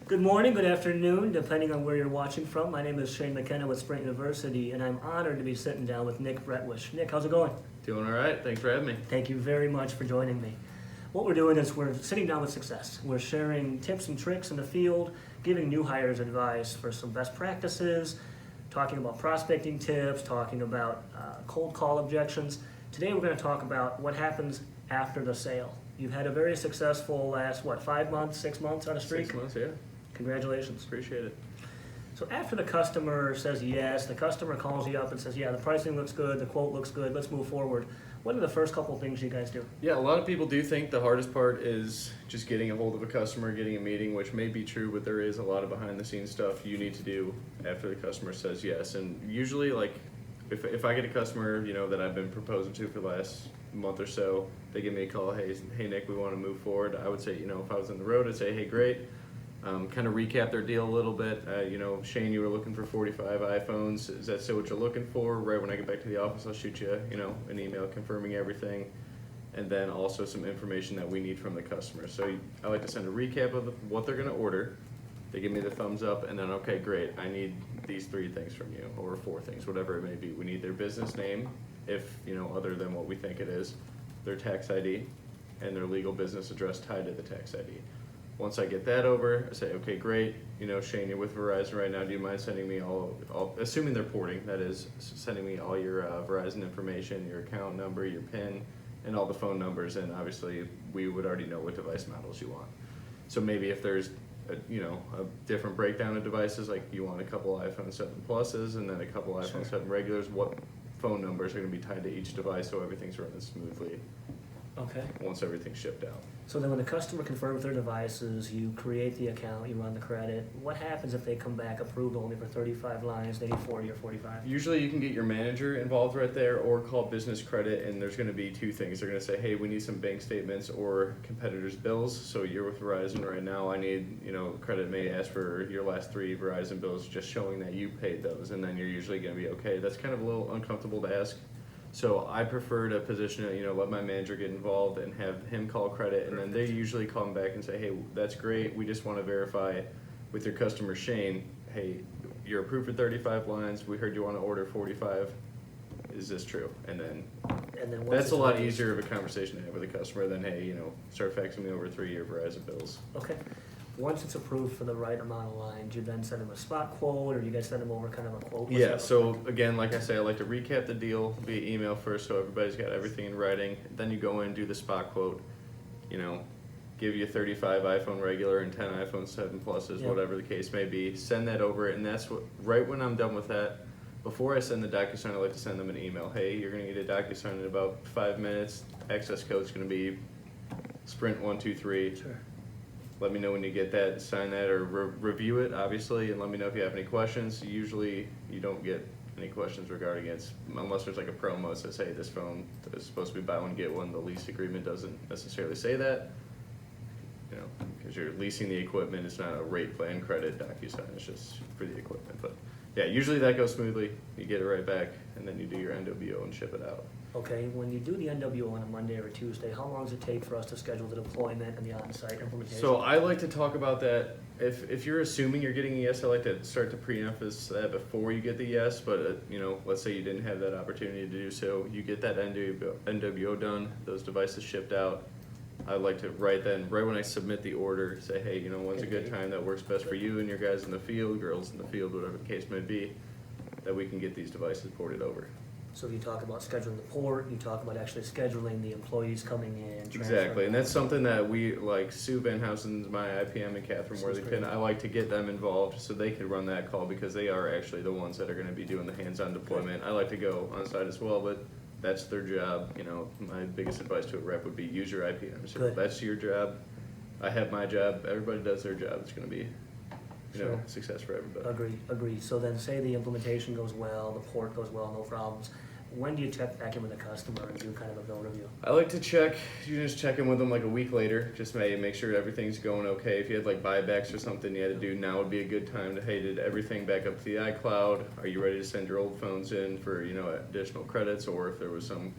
Good morning, good afternoon, depending on where you're watching from. My name is Shane McKenna with Sprint University, and I'm honored to be sitting down with Nick Bretwisch. Nick, how's it going? Doing all right. Thanks for having me. Thank you very much for joining me. What we're doing is we're sitting down with success. We're sharing tips and tricks in the field, giving new hires advice for some best practices, talking about prospecting tips, talking about cold call objections. Today we're going to talk about what happens after the sale. You've had a very successful last, 5 months, 6 months on a streak? 6 months, yeah. Congratulations. Appreciate it. So after the customer says yes, the customer calls you up and says, yeah, the pricing looks good, the quote looks good, let's move forward. What are the first couple things you guys do? Yeah, a lot of people do think the hardest part is just getting a hold of a customer, getting a meeting, which may be true, but there is a lot of behind the scenes stuff you need to do after the customer says yes. And usually, like, if I get a customer, that I've been proposing to for the last month or so, they give me a call, hey Nick, we want to move forward. I would say, if I was on the road, I'd say, hey, great. Kind of recap their deal a little bit. Shane, you were looking for 45 iPhones. Is that still what you're looking for? Right when I get back to the office, I'll shoot you, an email confirming everything, and then also some information that we need from the customer. So I like to send a recap of what they're going to order. They give me the thumbs up, and then, okay, great, I need these 3 things from you, or 4 things, whatever it may be. We need their business name, if, other than what we think it is, their tax ID, and their legal business address tied to the tax ID. Once I get that over, I say, okay, great, Shane, you're with Verizon right now, do you mind sending me all assuming they're porting, that is, sending me all your Verizon information, your account number, your PIN, and all the phone numbers, and obviously we would already know what device models you want. So maybe if there's a different breakdown of devices, like you want a couple iPhone 7 Pluses and then a couple iPhone 7 regulars, what phone numbers are going to be tied to each device so everything's running smoothly. Okay. Once everything's shipped out. So then when the customer confirms their devices, you create the account, you run the credit. What happens if they come back approved only for 35 lines, they need 40 or 45? Usually you can get your manager involved right there or call business credit, and there's going to be 2 things. They're going to say, hey, we need some bank statements or competitors' bills. So you're with Verizon right now. I need, credit may ask for your last 3 Verizon bills just showing that you paid those, and then you're usually going to be okay. That's kind of a little uncomfortable to ask. So I prefer to position it, let my manager get involved and have him call credit, and then they usually call me back and say, hey, that's great, we just want to verify with your customer Shane, hey, you're approved for 35 lines, we heard you want to order 45, is this true? And then that's a lot easier of a conversation to have with a customer than, hey, start faxing me over 3-year Verizon bills. Okay. Once it's approved for the right amount of lines, you then send them a spot quote, or you guys send them over kind of a quote? Yeah, so again, like I say, I like to recap the deal via email first so everybody's got everything in writing. Then you go in and do the spot quote, give you 35 iPhone regular and 10 iPhone 7 Pluses, whatever the case may be. Send that over, and that's what, right when I'm done with that, before I send the DocuSign, I like to send them an email. Hey, you're going to get a DocuSign in about 5 minutes. Access code's going to be Sprint123. Sure. Let me know when you get that, sign that, or review it, obviously, and let me know if you have any questions. Usually, you don't get any questions regarding it, unless there's like a promo that says, hey, this phone is supposed to be buy one, get one. The lease agreement doesn't necessarily say that, because you're leasing the equipment. It's not a rate plan credit DocuSign, it's just for the equipment. But yeah, usually that goes smoothly. You get it right back, and then you do your NWO and ship it out. Okay, when you do the NWO on a Monday or a Tuesday, how long does it take for us to schedule the deployment and the on-site implementation? So I like to talk about that. If you're assuming you're getting a yes, I like to start to pre-emphasize that before you get the yes. But let's say you didn't have that opportunity to do so, you get that NWO done, those devices shipped out. I like to right when I submit the order, say, hey, when's a good time that works best for you and your guys in the field, girls in the field, whatever the case may be, that we can get these devices ported over. So you talk about scheduling the port, you talk about actually scheduling the employees coming in. Exactly, and that's something that we, like Sue Van Housen's my IPM and Catherine Worthington, I like to get them involved so they can run that call because they are actually the ones that are going to be doing the hands-on deployment. I like to go on site as well, but that's their job. My biggest advice to a rep would be use your IPM. So that's your job. I have my job. Everybody does their job. It's going to be success for everybody. Agree. So then say the implementation goes well, the port goes well, no problems. When do you check back in with the customer and do kind of a bill review? I like to check, you just check in with them like a week later, just make sure everything's going okay. If you had like buybacks or something you had to do, now would be a good time to, hey, did everything back up to the iCloud? Are you ready to send your old phones in for, additional credits, or if there was some,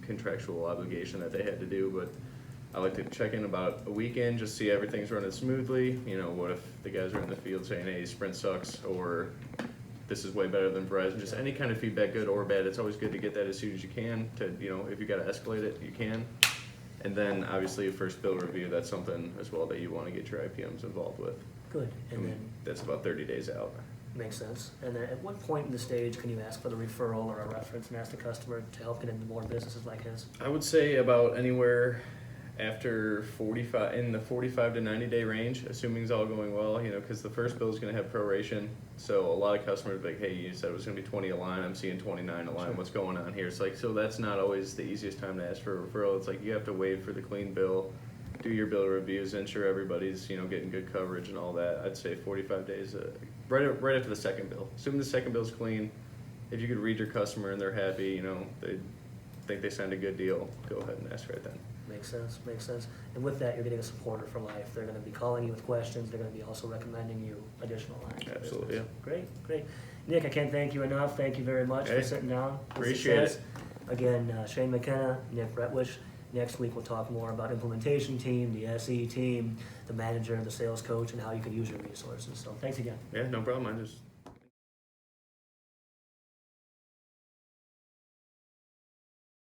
contractual obligation that they had to do. But I like to check in about a week in, just see everything's running smoothly. You know, what if the guys are in the field saying, hey, Sprint sucks, or this is way better than Verizon. Just any kind of feedback, good or bad. It's always good to get that as soon as you can. To, you know, if you got to escalate it, you can. And then obviously first bill review. That's something as well that you want to get your IPMs involved with. Good, and then, That's about 30 days out. makes sense. And then at what point in the stage can you ask for the referral or a reference and ask the customer to help get into more businesses like his? I would say about anywhere after 45, in the 45 to 90 day range, assuming it's all going well, you know, because the first bill is going to have proration. So a lot of customers are like, hey, you said it was going to be 20 a line, I'm seeing 29 a line, Sure. What's going on here? It's like, so that's not always the easiest time to ask for a referral. It's like you have to wait for the clean bill, do your bill reviews, ensure everybody's, you know, getting good coverage and all that. I'd say 45 days, right after the second bill. Assuming the second bill's clean, if you could read your customer and they're happy, you know, they think they signed a good deal, go ahead and ask right then. Makes sense, makes sense. And with that, you're getting a supporter for life. They're gonna be calling you with questions, they're gonna be also recommending you additional lines. of Absolutely, business. Great, great. Nick, I can't thank you enough. Thank you very much for Hey, sitting down. with appreciate Success. Again, Shane McKenna, Nick Bretwisch. Next week, we'll talk more about implementation team, the SE team, the manager, the sales coach, and how you can use your resources. So thanks again. Yeah, no problem. I just